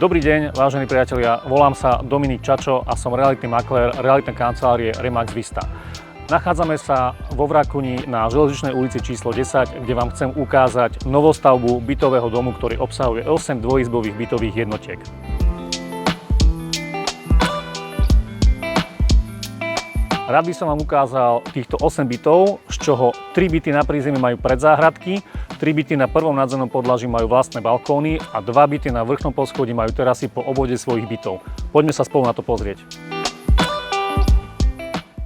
Dobrý deň, vážení priatelia, volám sa Dominik Čačo a som realitný maklér realitnej kancelárie Remax Vista. Nachádzame sa vo Vrakuni na Železničnej ulici číslo 10, kde vám chcem ukázať novostavbu bytového domu, ktorý obsahuje 8 dvojizbových bytových jednotiek. Rád by som vám ukázal týchto 8 bytov, z čoho 3 byty na prízemí majú predzáhradky, 3 byty na prvom nadzemnom podlaží majú vlastné balkóny a 2 byty na vrchnom poschodí majú terasy po obvode svojich bytov. Poďme sa spolu na to pozrieť.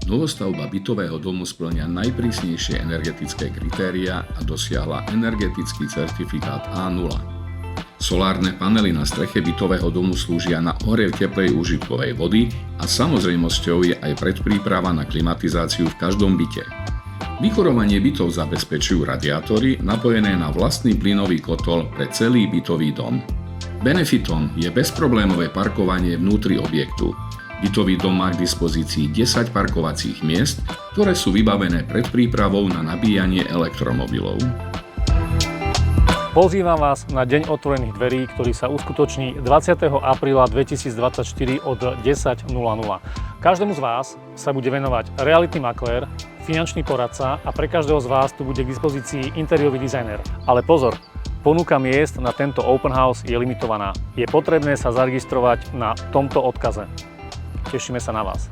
Novostavba bytového domu spĺňa najprísnejšie energetické kritériá a dosiahla energetický certifikát A0. Solárne panely na streche bytového domu slúžia na ohrev teplej úžitkovej vody a samozrejmosťou je aj predpríprava na klimatizáciu v každom byte. Vykurovanie bytov zabezpečujú radiátory napojené na vlastný plynový kotol pre celý bytový dom. Benefitom je bezproblémové parkovanie vnútri objektu. Bytový dom má k dispozícii 10 parkovacích miest, ktoré sú vybavené predprípravou na nabíjanie elektromobilov. Pozývam vás na deň otvorených dverí, ktorý sa uskutoční 20. apríla 2024 od 10:00. Každému z vás sa bude venovať realitný maklér, finančný poradca a pre každého z vás tu bude k dispozícii interiérový dizajner. Ale pozor, ponuka miest na tento open house je limitovaná. Je potrebné sa zaregistrovať na tomto odkaze. Tešíme sa na vás.